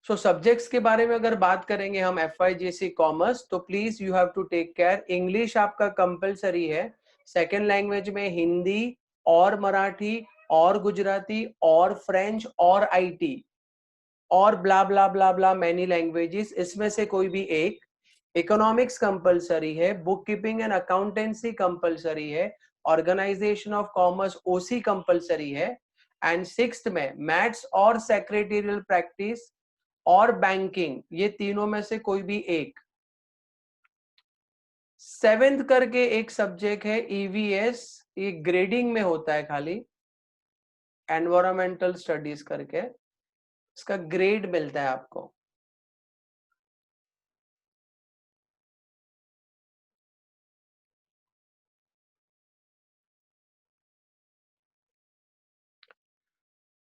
सो subjects के बारे में अगर बात करेंगे हम FYGC कॉमर्स, तो please you have to take care, English आपका कंपलसरी है। सेकेंड लैंग्वेज में हिंदी और मराठी और गुजराती और फ्रेंच और IT और ब्ला ब्ला ब्ला ब्ला मैनी लैंग्वेजेस, इसमें से कोई भी एक। इकोनॉमिक्स कंपलसरी है, book keeping and accountancy compulsory है, organisation of commerce OC compulsory है, एंड सिक्स्थ में मैथ्स और सेक्रेटेरियल प्रैक्टिस और बैंकिंग, ये तीनों में से कोई भी एक। सेवेंथ करके एक सब्जेक्ट है EVS, ये ग्रेडिंग में होता है खाली, एनवायरमेंटल स्टडीज करके, इसका ग्रेड मिलता है आपको।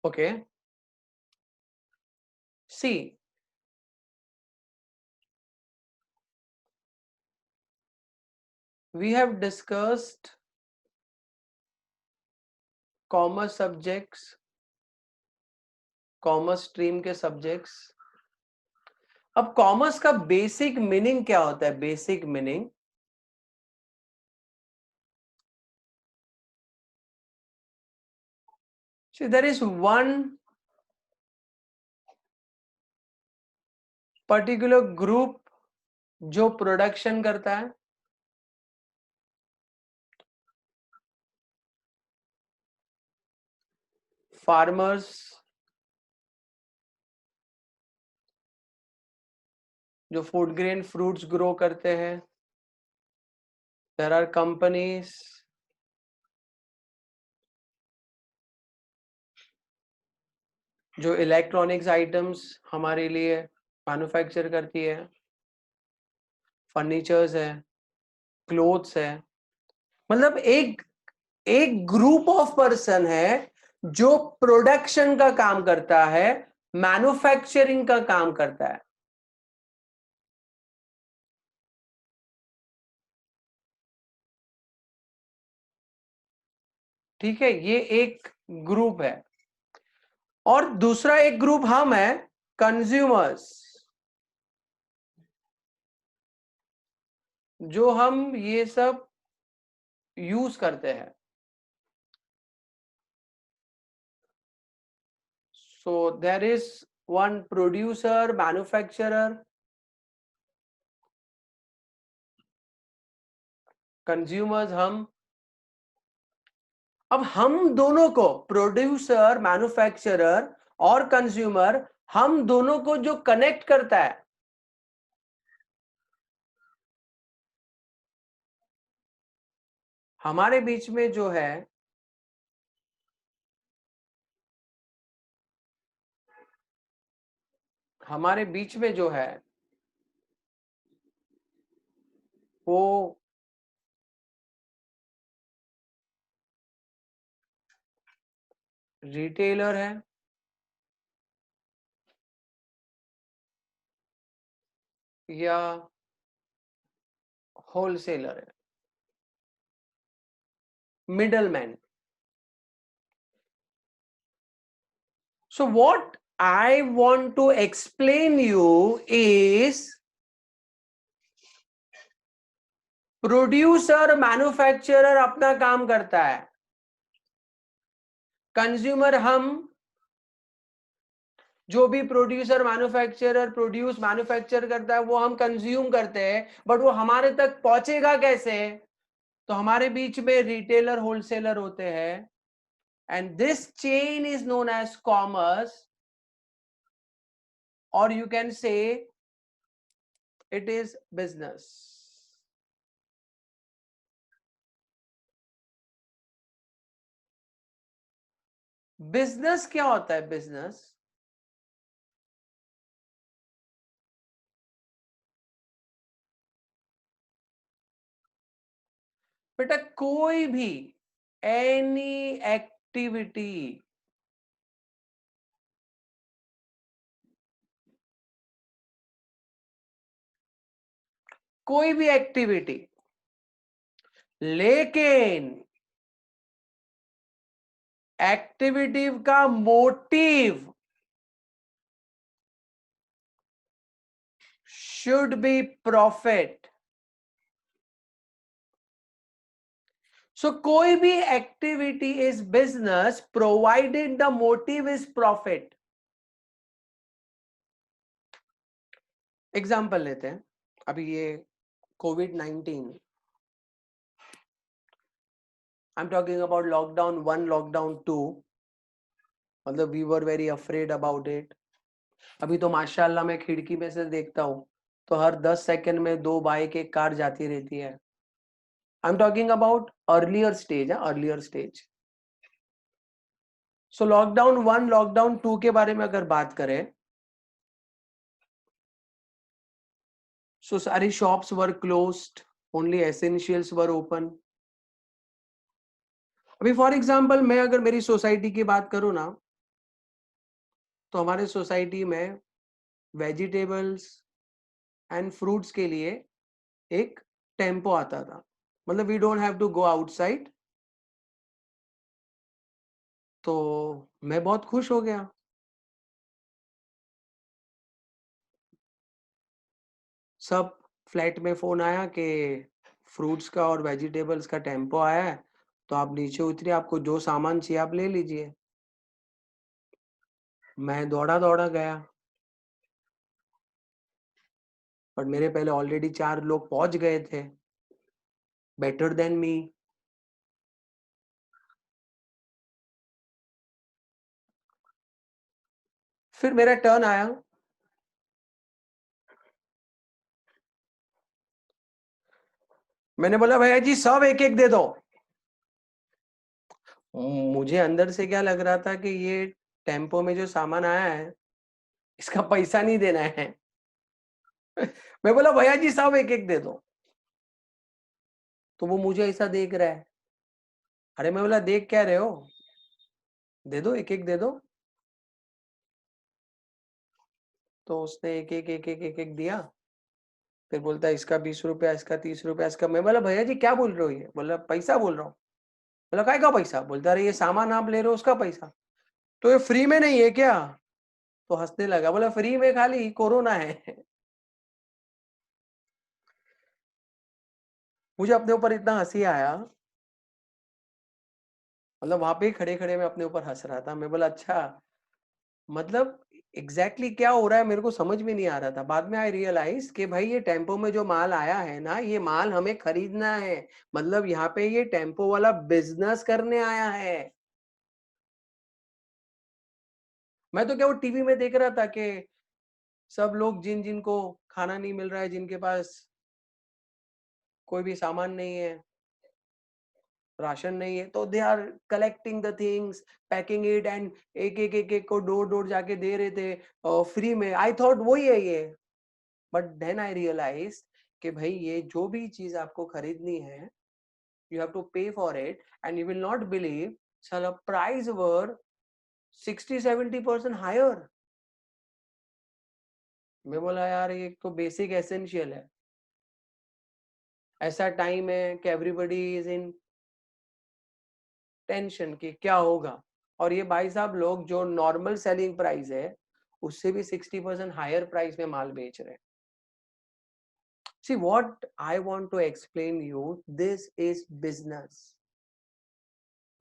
Okay, see we have discussed commerce subjects, commerce stream के सब्जेक्ट्स। अब कॉमर्स का बेसिक मीनिंग क्या होता है? Basic meaning, see there is one particular group जो प्रोडक्शन करता है, फार्मर्स जो फूड ग्रेन फ्रूट्स ग्रो करते हैं, देयर आर कंपनीज जो इलेक्ट्रॉनिक्स आइटम्स हमारे लिए मैन्युफैक्चर करती है, फर्नीचर्स है, क्लोथ्स है, मतलब एक एक ग्रुप ऑफ पर्सन है जो प्रोडक्शन का काम करता है, मैन्युफैक्चरिंग का काम करता है। ठीक है, ये एक ग्रुप है। और दूसरा एक ग्रुप हम है, कंज्यूमर्स, जो हम ये सब यूज करते हैं। So there is one producer, manufacturer, consumers हम। अब हम दोनों को, प्रोड्यूसर, मैन्युफैक्चरर और कंज्यूमर, हम दोनों को जो कनेक्ट करता है, हमारे बीच में जो है, हमारे बीच में जो है वो रिटेलर है या होलसेलर है, middleman. So what I want to explain you is producer, manufacturer अपना काम करता है, कंज्यूमर हम, जो भी प्रोड्यूसर मैन्युफैक्चरर प्रोड्यूस मैन्युफैक्चर करता है वो हम कंज्यूम करते हैं, बट वो हमारे तक पहुंचेगा कैसे? तो हमारे बीच में रिटेलर, होलसेलर होते हैं, and this chain is known as commerce, और you can say it is business. Business क्या होता है? बिजनेस बेटा कोई भी एनी एक्टिविटी, कोई भी एक्टिविटी, लेकिन एक्टिविटी का motive should be profit. So कोई भी activity is business provided the motive is profit. Example लेते हैं, अभी ये कोविड-19, I am talking about lockdown 1, lockdown 2, मतलब we were very afraid about it. अभी तो माशाल्लाह मैं खिड़की में से देखता हूँ तो हर 10 सेकंड में 2 बाइक, एक कार जाती रहती है. आई am talking about earlier stage, earlier stage. So lockdown 1, lockdown 2 के बारे में अगर बात करें, सो सारी शॉप्स वर क्लोज्ड, ओनली एसेंशियल्स वर ओपन. अभी फॉर एग्जांपल मैं अगर मेरी सोसाइटी की बात करूं ना, तो हमारे सोसाइटी में वेजिटेबल्स एंड फ्रूट्स के लिए एक टेम्पो आता था. मतलब we don't have to go outside. तो मैं बहुत खुश हो गया. सब फ्लैट में फोन आया कि फ्रूट्स का और वेजिटेबल्स का टेम्पो आया है, तो आप नीचे उतरिए, आपको जो सामान चाहिए आप ले लीजिए. मैं दौड़ा दौड़ा गया, पर मेरे पहले ऑलरेडी 4 लोग पहुंच गए थे, बेटर देन मी. फिर मेरा टर्न आया. मैंने बोला भैया जी सब एक एक दे दो. मुझे अंदर से क्या लग रहा था कि ये टेम्पो में जो सामान आया है इसका पैसा नहीं देना है. मैं बोला भैया जी सब एक एक दे दो. तो वो मुझे ऐसा देख रहा है. अरे मैं बोला देख क्या रहे हो, दे दो एक एक दे दो. तो उसने एक एक एक एक एक एक दिया. फिर बोलता है इसका 20 रुपया, इसका 30 रुपया, इसका. मैं बोला भैया जी क्या बोल रहे हो, ये बोला पैसा बोल रहा हूँ. बोला काय का पैसा, बोलता अरे ये सामान आप ले रहे हो उसका पैसा. तो ये फ्री में नहीं है क्या. तो हंसने लगा, बोला फ्री में खाली कोरोना है. मुझे अपने ऊपर इतना हंसी आया, मतलब वहां पे खड़े खड़े मैं अपने ऊपर हंस रहा था. मैं बोला अच्छा, मतलब एग्जैक्टली क्या हो रहा है मेरे को समझ में नहीं आ रहा था. बाद में आई रियलाइज कि भाई ये टेम्पो में जो माल आया है ना, ये माल हमें खरीदना है. मतलब यहाँ पे ये टेम्पो वाला बिजनेस करने आया है. मैं तो क्या वो टीवी में देख रहा था कि सब लोग जिन जिनको खाना नहीं मिल रहा है, जिनके पास कोई भी सामान नहीं है, राशन नहीं है, तो they are collecting the things, packing it, and एक एक एक एक को डोर डोर जाके दे रहे थे फ्री में. आई थॉट वही है ये. बट देन आई रियलाइज कि भाई ये जो भी चीज आपको खरीदनी है, यू हैव टू पे for it, and you will not believe, साला प्राइस वर 60-70% हायर. मैं बोला यार ये तो बेसिक एसेंशियल है. ऐसा टाइम है कि एवरीबडी इज इन टेंशन कि क्या होगा. और ये भाई साहब लोग जो नॉर्मल सेलिंग प्राइस है उससे भी 60% हायर प्राइस में माल बेच रहे हैं. See what I want to explain you, this is business.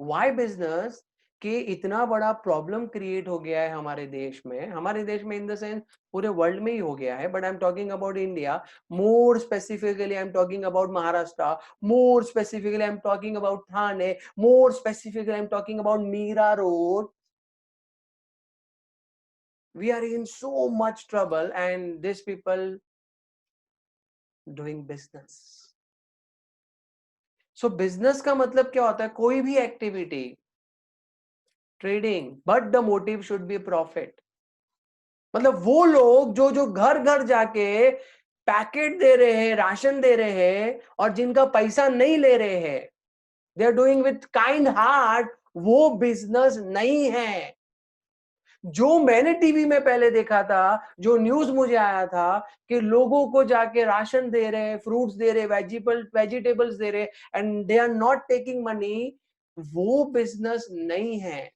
Why business? कि इतना बड़ा प्रॉब्लम क्रिएट हो गया है हमारे देश में इन द सेंस पूरे वर्ल्ड में ही हो गया है. But I am talking about India, more specifically I am talking about Maharashtra, more specifically I am talking about Thane, more specifically I am talking about Mira road. We are in so much trouble, and these people doing business. So business का मतलब क्या होता है, कोई भी activity, trading, but the motive should be profit. मतलब वो लोग जो जो घर घर जाके पैकेट दे रहे हैं, राशन दे रहे हैं, और जिनका पैसा नहीं ले रहे हैं, they are doing with kind heart, वो बिजनेस नहीं है. जो मैंने टीवी में पहले देखा था, जो न्यूज मुझे आया था कि लोगों को जाके राशन दे रहे, फ्रूट्स दे रहे, वेजिटेबल्स दे रहे, and they are not taking money, वो बिजनेस नहीं है.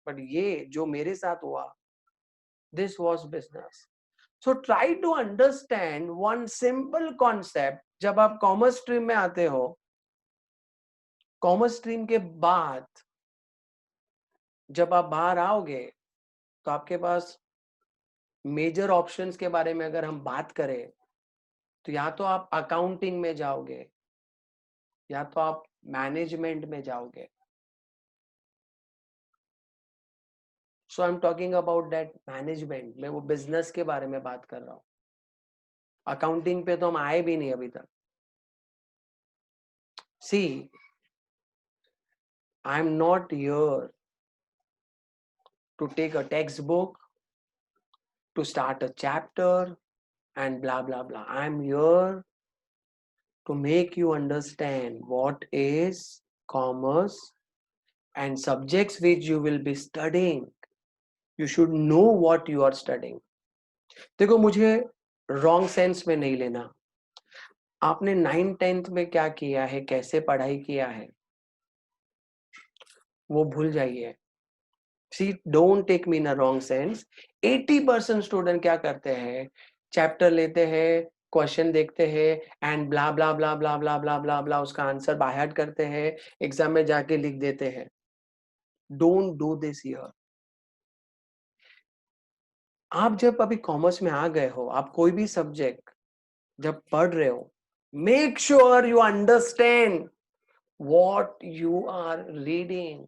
बट ये जो मेरे साथ हुआ, this was business. So try to understand one simple concept. जब आप कॉमर्स स्ट्रीम में आते हो, कॉमर्स स्ट्रीम के बाद जब आप बाहर आओगे तो आपके पास मेजर ऑप्शंस के बारे में अगर हम बात करें तो या तो आप अकाउंटिंग में जाओगे या तो आप मैनेजमेंट में जाओगे. So I am talking about that management. मैं वो बिजनेस के बारे में बात कर रहा हूँ. अकाउंटिंग पे तो हम आए भी नहीं अभी तक. See, I am not here to take a text book, to start a chapter and blah blah blah. I'm here to make you understand what is commerce and subjects which you will be studying. You should know what you are studying. देखो, मुझे wrong sense में नहीं लेना. आपने 9th-10th में क्या किया है, कैसे पढ़ाई किया है, वो भूल जाइए. See, don't take me in a wrong sense. 80% student क्या करते हैं, चैप्टर लेते हैं, क्वेश्चन देखते हैं एंड ब्ला ब्ला ब्ला ब्ला ब्ला ब्ला ब्ला ब्ला उसका आंसर बाय हार्ट करते हैं, एग्जाम में जाके लिख देते हैं. Don't do this here. आप जब अभी कॉमर्स में आ गए हो, आप कोई भी सब्जेक्ट जब पढ़ रहे हो, make sure you understand what you are reading.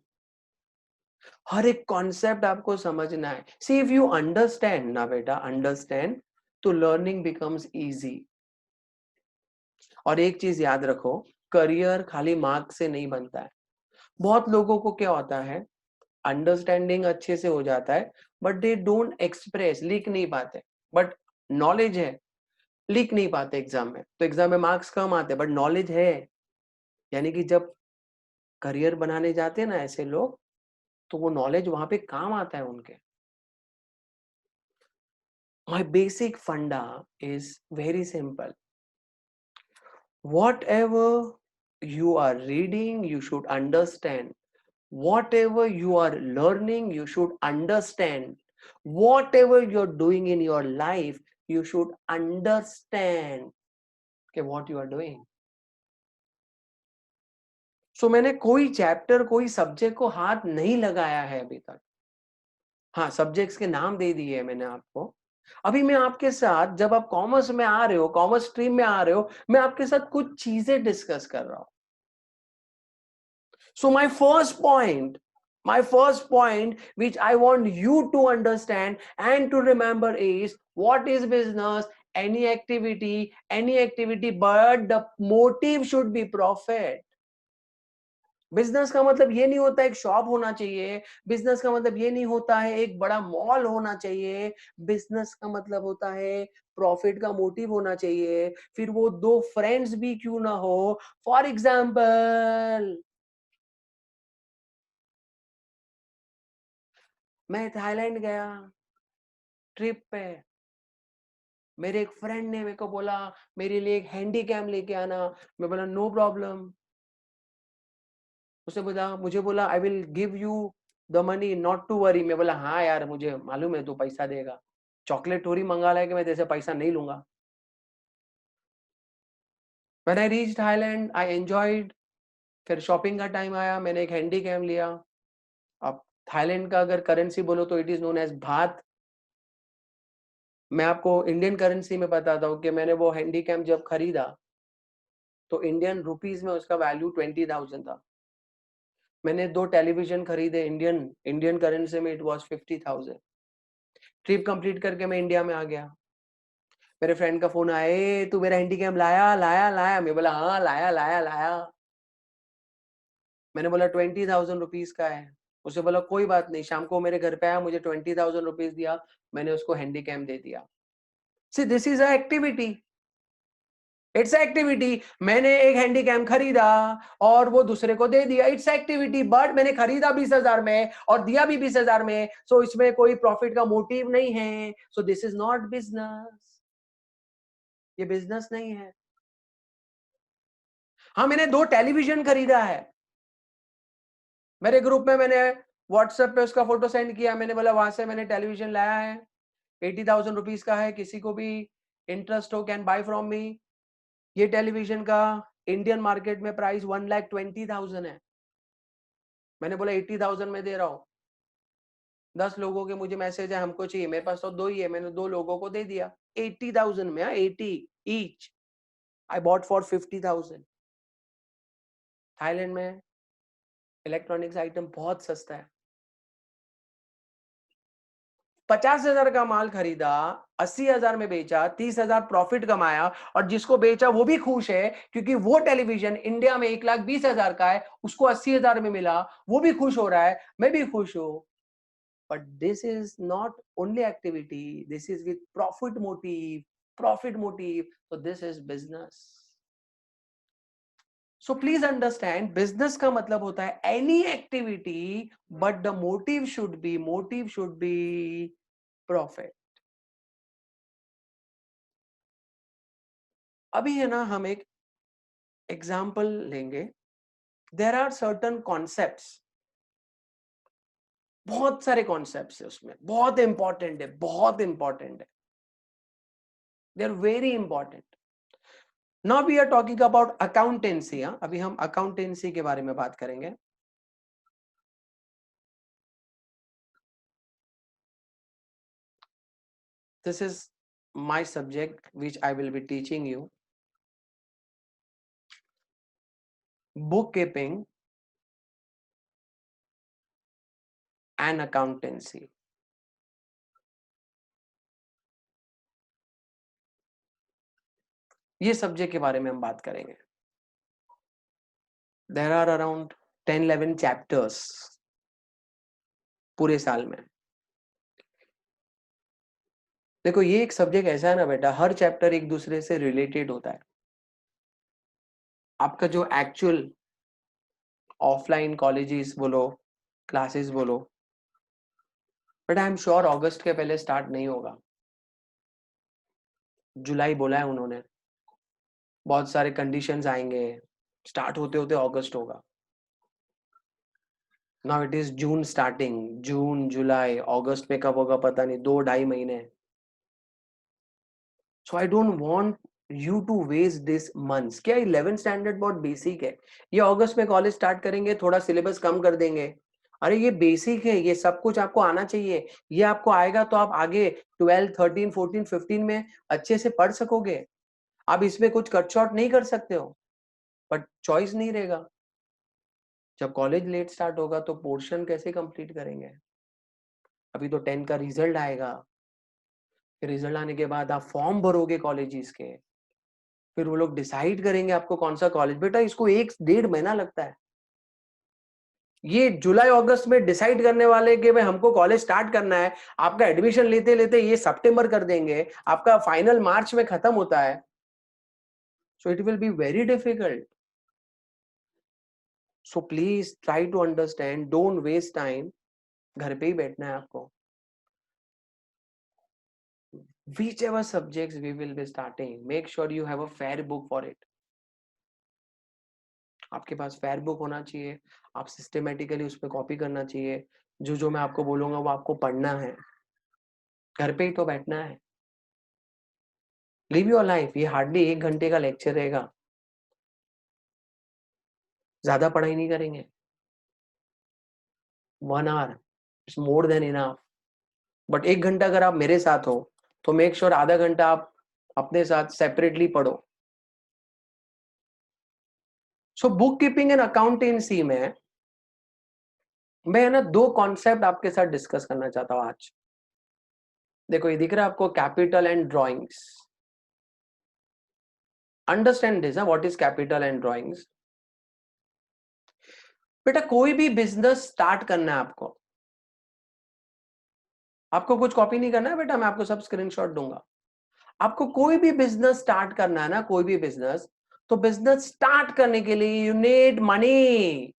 हर एक कॉन्सेप्ट आपको समझना है. सी, इफ यू अंडरस्टैंड ना बेटा, अंडरस्टैंड, तो लर्निंग बिकम्स इजी. और एक चीज याद रखो, करियर खाली मार्क्स से नहीं बनता है. बहुत लोगों को क्या होता है, अंडरस्टैंडिंग अच्छे से हो जाता है बट दे डोंट एक्सप्रेस, लिख नहीं पाते. बट नॉलेज है, लिख नहीं पाते एग्जाम में, तो एग्जाम में मार्क्स कम आते, बट नॉलेज है. यानी कि जब करियर बनाने जाते हैं ना ऐसे लोग, तो वो नॉलेज वहां पे काम आता है उनके. My basic funda is very simple. Whatever you are reading, you should understand. Whatever you are learning, you should understand. Whatever you're doing in your life, you should understand, okay, what you are doing. So मैंने कोई chapter, कोई subject को हाथ नहीं लगाया है अभी तक. हाँ, सब्जेक्ट्स के नाम दे दिए है मैंने आपको. अभी मैं आपके साथ, जब आप कॉमर्स में आ रहे हो, कॉमर्स स्ट्रीम में आ रहे हो, मैं आपके साथ कुछ चीजें डिस्कस कर रहा हूं. So my first point which I want you to understand and to remember is, what is business? Any activity, but the motive should be profit. Business का मतलब ये नहीं होता एक शॉप होना चाहिए. बिजनेस का मतलब ये नहीं होता है एक बड़ा मॉल होना चाहिए. बिजनेस का मतलब होता है प्रॉफिट का मोटिव होना चाहिए. फिर वो दो फ्रेंड्स भी क्यों ना हो. फॉर एग्जाम्पल, मैं थाईलैंड गया ट्रिप पे. मेरे एक फ्रेंड ने मेरे को बोला मेरे लिए एक हैंडी कैम लेके आना. मैं बोला नो प्रॉब्लम. उसने बोला, मुझे बोला I will give you the money, not to worry. मैं बोला हाँ यार, मुझे मालूम है तू पैसा देगा. चॉकलेट थोड़ी मंगा लाया कि मैं तेरे से पैसा नहीं लूंगा. When I reach Thailand I enjoyed. फिर शॉपिंग का टाइम आया, मैंने एक हैंडी कैम लिया. अब थाईलैंड का अगर करेंसी बोलो तो इट इज नोन एज भात. मैं आपको इंडियन करेंसी में बताता हूँ कि मैंने वो हैंडी कैम जब खरीदा तो इंडियन रुपीज में उसका वैल्यू 20,000 था. मैंने दो टेलीविजन खरीदे इंडियन इंडियन करेंसी में, इट वाज 50,000. ट्रिप कंप्लीट करके मैं इंडिया में आ गया. मेरे फ्रेंड का फोन आया, ए तू मेरा हैंडी कैम लाया लाया लाया. मैं बोला हाँ लाया लाया लाया. मैंने बोला 20,000 रुपीज का है. उसे बोला कोई बात नहीं. शाम को मेरे घर पे आया, मुझे 20,000 रुपीज दिया. मैंने उसको हैंडी कैम दे दिया. See, this is a activity. It's activity. मैंने एक हैंडी कैम खरीदा और वो दूसरे को दे दिया. It's activity. बट मैंने खरीदा 20,000 में और दिया भी 20,000 में. सो इसमें कोई प्रॉफिट का मोटिव नहीं है. So this is not business. ये बिजनेस नहीं है. हाँ, मैंने दो टेलीविजन खरीदा है. मेरे ग्रुप में मैंने व्हाट्सएप पे उसका फोटो सेंड किया. मैंने बोला वहां से मैंने टेलीविजन लाया है. ₹80,000 का है, किसी को भी इंटरेस्ट हो कैन बाय फ्रॉम मी। ये टेलीविजन का इंडियन मार्केट में प्राइस 1,20,000 है, मैंने बोला 80,000 में दे रहा हूँ। 10 लोगों के मुझे मैसेज है हमको चाहिए, मेरे पास तो 2 ही है, मैंने 2 लोगों को दे दिया 80,000 में। 80 each, I bought for 50,000। Thailand में इलेक्ट्रॉनिक्स आइटम बहुत सस्ता है। 50,000 का माल खरीदा, 80,000 में बेचा, 30,000 प्रॉफिट कमाया, और जिसको बेचा वो भी खुश है क्योंकि वो टेलीविजन इंडिया में 1,20,000 का है, उसको 80,000 में मिला, वो भी खुश हो रहा है, मैं भी खुश हूं। But this is not only activity, this is with profit motive, profit motive, तो this is business. So please understand, business का मतलब होता है any activity, but the motive should be profit. अभी है ना, हम एक एग्जाम्पल लेंगे। देर आर सर्टन कॉन्सेप्ट्स, बहुत सारे कॉन्सेप्ट्स है उसमें, बहुत इंपॉर्टेंट है, बहुत इंपॉर्टेंट है, they are very important. Now we are talking about accountancy. अभी हम अकाउंटेंसी के बारे में बात करेंगे। This is my subject which I will be teaching you, bookkeeping and accountancy। ये सब्जेक्ट के बारे में हम बात करेंगे। देर आर अराउंड 10-11 चैप्टर्स पूरे साल में। देखो, ये एक सब्जेक्ट ऐसा है ना बेटा, हर चैप्टर एक दूसरे से रिलेटेड होता है। आपका जो एक्चुअल ऑफलाइन कॉलेजेस बोलो, क्लासेस बोलो, बट आई एम श्योर अगस्त के पहले स्टार्ट नहीं होगा। जुलाई बोला है उन्होंने, बहुत सारे कंडीशंस आएंगे, स्टार्ट होते होते अगस्त होगा। Now it is June starting, जून जुलाई अगस्त में कब होगा पता नहीं, 2-2.5 महीने। So I don't want you to waste this months. क्या 11th स्टैंडर्ड बहुत बेसिक है, ये अगस्त में कॉलेज स्टार्ट करेंगे, थोड़ा सिलेबस कम कर देंगे। अरे ये बेसिक है, ये सब कुछ आपको आना चाहिए। ये आपको आएगा तो आप आगे 12, 13, 14, 15 में अच्छे से पढ़ सकोगे। आप इसमें कुछ कट शॉर्ट नहीं कर सकते हो, बट चॉइस नहीं रहेगा। जब कॉलेज लेट स्टार्ट होगा तो पोर्शन कैसे कंप्लीट करेंगे? अभी तो 10 का रिजल्ट आएगा, फिर रिजल्ट आने के बाद आप फॉर्म भरोगे कॉलेजेस के, फिर वो लोग डिसाइड करेंगे आपको कौन सा कॉलेज। बेटा इसको 1-1.5 महीना लगता है। ये जुलाई अगस्त में डिसाइड करने वाले कि भाई हमको कॉलेज स्टार्ट करना है, आपका एडमिशन लेते लेते ये सितंबर कर देंगे, आपका फाइनल मार्च में खत्म होता है। So it will be very difficult. So please try to understand, don't waste time. घर पे ही बैठना है आपको। Whichever subjects we will be starting, make sure you have a fair book for it. आपके पास फेयर बुक होना चाहिए, आप systematically उस पर कॉपी करना चाहिए। जो जो मैं आपको बोलूंगा वो आपको पढ़ना है, घर पे ही तो बैठना है। Live your life. ये हार्डली 1 घंटे का लेक्चर रहेगा, ज्यादा पढ़ाई नहीं करेंगे। 1 hour it's more than enough. But 1 घंटा अगर आप मेरे साथ हो तो मेक श्योर आधा घंटा आप अपने साथ सेपरेटली पढ़ो। So book keeping and accountancy में मैं ना 2 कॉन्सेप्ट आपके साथ डिस्कस करना चाहता हूँ आज। देखो, ये दिख रहा है आपको, capital and drawings. Understand this, what is capital and drawings. बेटा कोई भी बिजनेस स्टार्ट करना है आपको, आपको कुछ कॉपी नहीं करना है बेटा, मैं आपको सब स्क्रीनशॉट दूंगा। आपको कोई भी बिजनेस स्टार्ट करना है ना, कोई भी बिजनेस, तो बिजनेस स्टार्ट करने के लिए यू नीड मनी।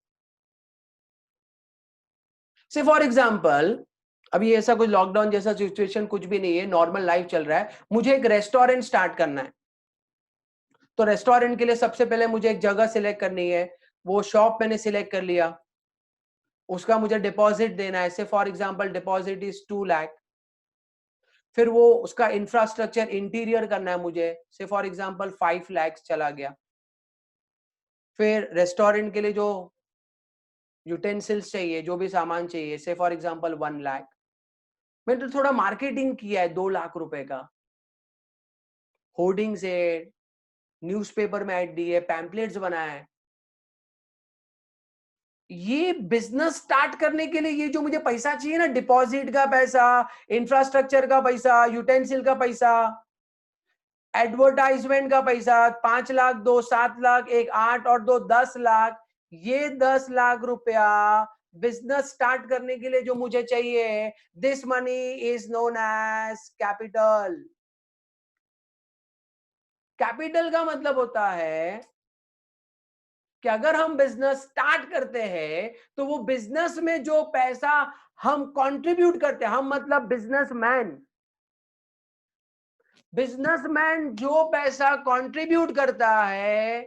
से फॉर एग्जांपल, अभी ऐसा कुछ लॉकडाउन जैसा सिचुएशन कुछ भी नहीं है, नॉर्मल लाइफ चल रहा है, मुझे एक रेस्टोरेंट स्टार्ट करना है। तो रेस्टोरेंट के लिए सबसे पहले मुझे एक जगह सिलेक्ट करनी है, वो शॉप मैंने सिलेक्ट कर लिया, उसका मुझे डिपॉजिट देना है। से for example deposit is 2 lakh. फिर वो उसका इंफ्रास्ट्रक्चर इंटीरियर करना है मुझे, से फॉर एग्जांपल 5 लाख चला गया। फिर रेस्टोरेंट के लिए जो यूटेंसिल्स चाहिए, जो भी सामान चाहिए, से फॉर एग्जांपल 1 लाख। मैंने तो थोड़ा मार्केटिंग किया है 2 लाख रुपए का, होर्डिंग्स है, न्यूज़पेपर में ऐड दी है, पैम्पलेट्स बनाया है। ये बिजनेस स्टार्ट करने के लिए ये जो मुझे पैसा चाहिए ना, डिपॉजिट का पैसा, इंफ्रास्ट्रक्चर का पैसा, यूटेंसिल का पैसा, एडवर्टाइजमेंट का पैसा, 5 लाख, 2 7 लाख, एक 8 और 2 10 लाख, ये 10 लाख रुपया बिजनेस स्टार्ट करने के लिए जो मुझे चाहिए, this money is known as capital. Capital का मतलब होता है कि अगर हम बिजनेस स्टार्ट करते हैं तो वो बिजनेस में जो पैसा हम कंट्रीब्यूट करते हैं, हम मतलब बिजनेसमैन, बिजनेसमैन जो पैसा कंट्रीब्यूट करता है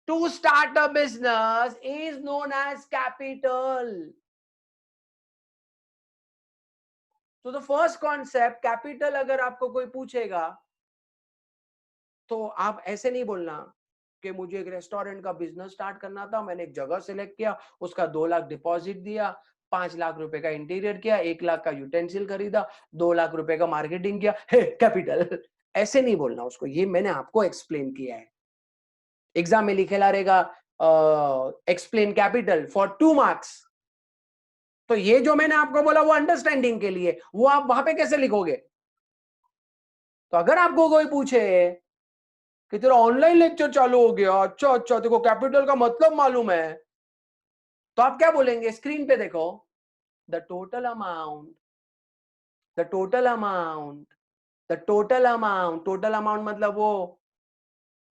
to start a business is known as capital. तो द फर्स्ट कॉन्सेप्ट कैपिटल, अगर आपको कोई पूछेगा तो आप ऐसे नहीं बोलना कि मुझे एक रेस्टोरेंट का बिजनेस स्टार्ट करना था, मैंने एक जगह सिलेक्ट किया, उसका 2 लाख डिपॉजिट दिया, 5 लाख रुपए का इंटीरियर किया, 1 लाख का यूटेंसिल खरीदा, 2 लाख रुपए का मार्केटिंग किया, हे कैपिटल। ऐसे नहीं बोलना उसको, ये मैंने आपको एक्सप्लेन किया है। एग्जाम में लिखेला रहेगा एक्सप्लेन कैपिटल फॉर 2 मार्क्स। तो ये जो मैंने आपको बोला वो अंडरस्टैंडिंग के लिए, वो आप वहां पे कैसे लिखोगे? तो अगर आपको कोई पूछे कि तेरा ऑनलाइन लेक्चर चालू हो गया, अच्छा अच्छा, देखो कैपिटल का मतलब मालूम है, तो आप क्या बोलेंगे? स्क्रीन पे देखो, the total amount, the total amount, the total amount, total amount मतलब वो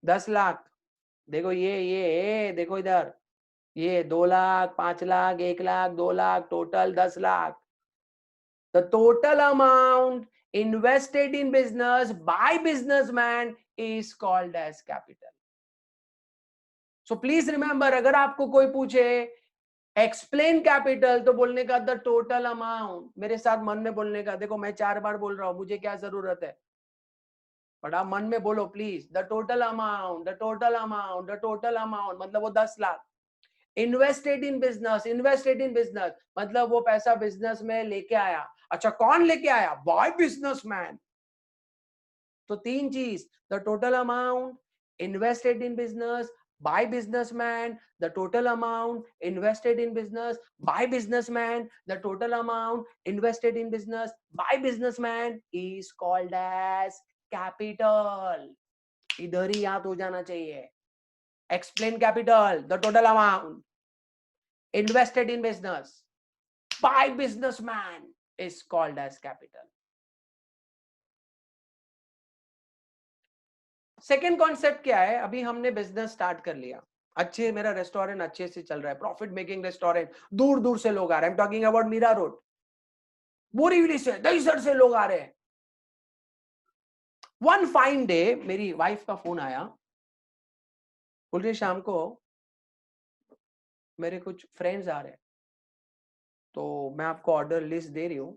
10 लाख। देखो ये देखो इधर, ये 2 lakh, 5 lakh, 1 lakh, 2 lakh, total 10 lakh. The total amount invested in business by businessman is called as capital. So please remember, अगर आपको कोई पूछे एक्सप्लेन कैपिटल, तो बोलने का द टोटल अमाउंट, मेरे साथ मन में बोलने का। देखो मैं 4 बार बोल रहा हूं, मुझे क्या जरूरत है, बट आप मन में बोलो please, the total amount, the total amount, the total amount मतलब वो 10 lakh. Invested in business, invested in business मतलब वो पैसा बिजनेस में लेके आया। अच्छा कौन लेके आया? By businessman. तो 3 चीज, the total amount invested in business by businessman, the total amount invested in business by businessman, the total amount invested in business by businessman is called as capital. इधर ही याद हो जाना चाहिए। explain capital, the total amount invested in business by businessman is called as capital. Second concept क्या है? अभी हमने business start कर लिया, अच्छे, मेरा रेस्टोरेंट अच्छे से चल रहा है, प्रॉफिट मेकिंग रेस्टोरेंट, दूर दूर से लोग आ रहे हैं, talking about Mira road, Borivali से, दहीसर से लोग आ रहे हैं। वन फाइन डे मेरी वाइफ का फोन आया, बोल रही शाम को मेरे कुछ फ्रेंड्स आ रहे हैं, तो मैं आपको ऑर्डर लिस्ट दे रही हूँ,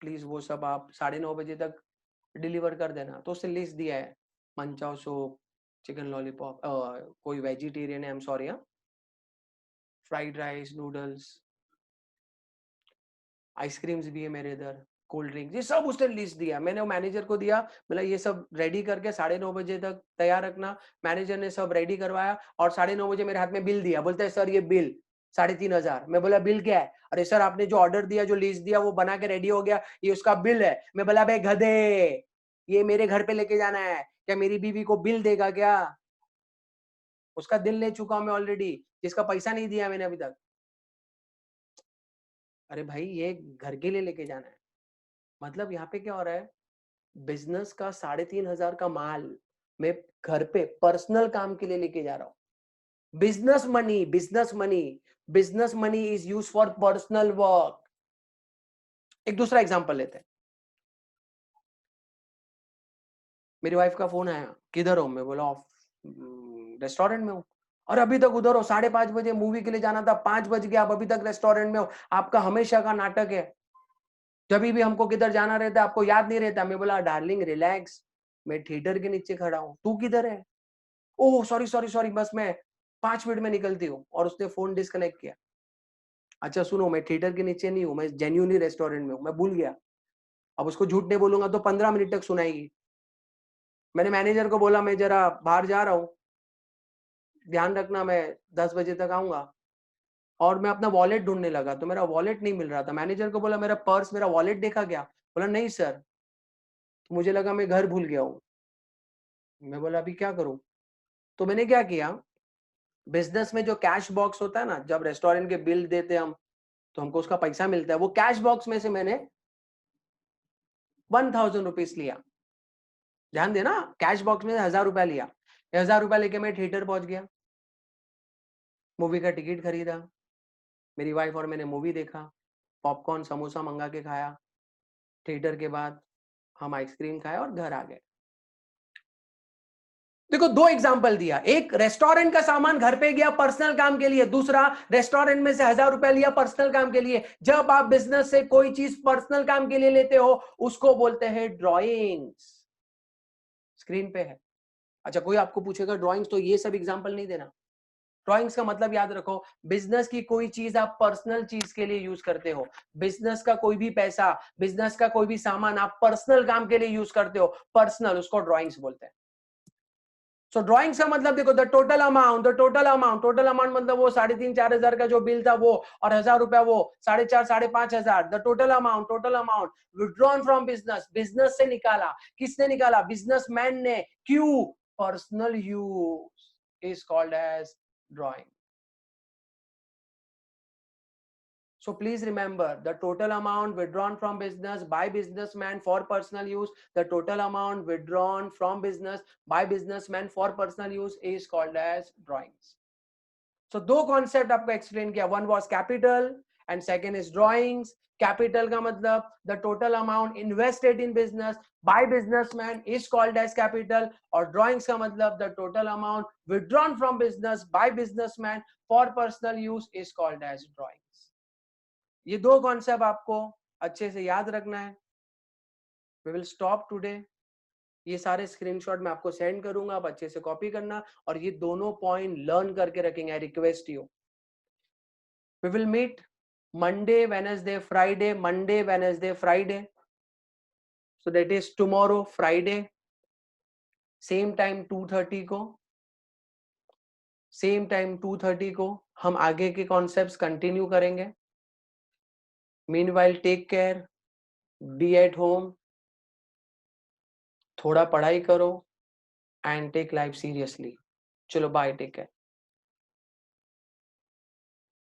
प्लीज वो सब आप 9:30 बजे तक डिलीवर कर देना। तो उसने लिस्ट दिया है, मंचाओ सूप, चिकन लॉलीपॉप, कोई वेजिटेरियन है, I am sorry, fried rice, noodles, ice creams भी है मेरे इधर, कोल्ड ड्रिंक्स, ये सब उसने लिस्ट दिया। मैंने वो मैनेजर को दिया, बोला ये सब रेडी करके 9:30 बजे तक तैयार रखना। मैनेजर ने सब रेडी करवाया और 9:30 बजे मेरे हाथ में बिल दिया, बोलते हैं सर ये बिल 3,500। मैं बोला बिल क्या है? अरे सर आपने जो ऑर्डर दिया, जो लिस्ट दिया, वो बना के रेडी हो गया, ये उसका बिल है। मैं बोला भाई गधे, ये मेरे घर पे लेके जाना है, क्या मेरी बीवी को बिल देगा क्या? उसका दिल ले चुका हूं मैं ऑलरेडी, जिसका पैसा नहीं दिया मैंने अभी तक। अरे भाई ये घर के लिए लेके जाना है। मतलब यहाँ पे क्या हो रहा है, बिजनेस का 3,500 का माल मैं घर पे पर्सनल काम के लिए लेके जा रहा हूँ। Business money, business money, business money is use for personal work. एक दूसरा एग्जांपल लेते हैं, मेरी वाइफ का फोन आया, किधर हो? मैं बोला रेस्टोरेंट में हूँ। और अभी तक उधर हो, 5:30 बजे मूवी के लिए जाना था, 5 बज गया, आप अभी तक रेस्टोरेंट में हो, आपका हमेशा का नाटक है। जब भी हमको किधर जाना रहता है आपको याद नहीं रहता, मैं बोला डार्लिंग रिलैक्स, मैं थिएटर के नीचे खड़ा हूँ, तू किधर है? ओह सॉरी सॉरी सॉरी, बस मैं 5 मिनट में निकलती हूँ। और उसने फोन डिस्कनेक्ट किया। अच्छा सुनो, मैं थिएटर के नीचे नहीं हूँ, मैं जेन्युइनली रेस्टोरेंट में हूँ, मैं भूल गया। अब उसको झूठ नहीं बोलूंगा तो 15 मिनट तक सुनाएगी। मैंने मैनेजर को बोला मैं जरा बाहर जा रहा हूँ, ध्यान रखना मैं 10 बजे तक आऊंगा। और मैं अपना वॉलेट ढूंढने लगा तो मेरा वॉलेट नहीं मिल रहा था। मैनेजर को बोला मेरा पर्स, मेरा वॉलेट देखा क्या? बोला नहीं सर। तो मुझे लगा मैं घर भूल गया हूँ। मैं बोला अभी क्या करूं? तो मैंने क्या किया, बिजनेस में जो कैश बॉक्स होता है ना, जब रेस्टोरेंट के बिल देते हम तो हमको उसका पैसा मिलता है, वो कैश बॉक्स में से मैंने 1000 रुपीज लिया। ध्यान देना, कैश बॉक्स में 1000 रुपया लिया। 1000 रुपया लेके मैं थिएटर पहुंच गया, मूवी का टिकट खरीदा, मेरी वाइफ और मैंने मूवी देखा, पॉपकॉर्न समोसा मंगा के खाया। थिएटर के बाद हम आइसक्रीम खाए और घर आ गए। देखो दो एग्जांपल दिया, एक रेस्टोरेंट का सामान घर पे गया पर्सनल काम के लिए, दूसरा रेस्टोरेंट में से 1000 रुपया लिया पर्सनल काम के लिए। जब आप बिजनेस से कोई चीज पर्सनल काम के लिए लेते हो उसको बोलते हैं ड्रॉइंग्स। स्क्रीन पे है। अच्छा कोई आपको पूछेगा ड्राइंग्स तो ये सब एग्जांपल नहीं देना। ड्राइंग्स का मतलब याद रखो, बिजनेस की कोई चीज आप पर्सनल चीज के लिए यूज करते हो। बिजनेस का कोई भी पैसा, बिजनेस का कोई भी सामान आप पर्सनल काम के लिए यूज करते हो, पर्सनल, उसको ड्राइंग्स बोलते हैं। सो ड्राइंग्स का मतलब देखो, the total amount, total amount मतलब वो 3,500-4,000 का जो बिल था वो, और 1000 रुपया वो 4,500 5,500। The total amount withdrawn from business, business से निकाला। किसने निकाला? बिजनेसमैन ने। क्यों? Personal use is called as drawing. So please remember, the total amount withdrawn from business by businessman for personal use, the total amount withdrawn from business by businessman for personal use is called as drawings. So दो concept आपको explain किया, one was capital and second is drawings. Capital का मतलब the total amount invested in business by businessman is called as capital, और drawings का मतलब the total amount withdrawn from business by businessman for personal use is called as drawings. ये दो concept आपको अच्छे से याद रखना है। We will stop today. ये सारे स्क्रीनशॉट मैं आपको सेंड करूंगा, आप अच्छे से कॉपी करना और ये दोनों पॉइंट लर्न करके रखेंगे। I request you, we will meet Monday Wednesday Friday, Monday Wednesday Friday. So that is tomorrow Friday, same time 2:30 को, सेम टाइम 2:30 को हम आगे के कॉन्सेप्ट्स कंटिन्यू करेंगे। Meanwhile take care, be at home, थोड़ा पढ़ाई करो एंड टेक लाइफ सीरियसली। चलो बाय, टेक केयर।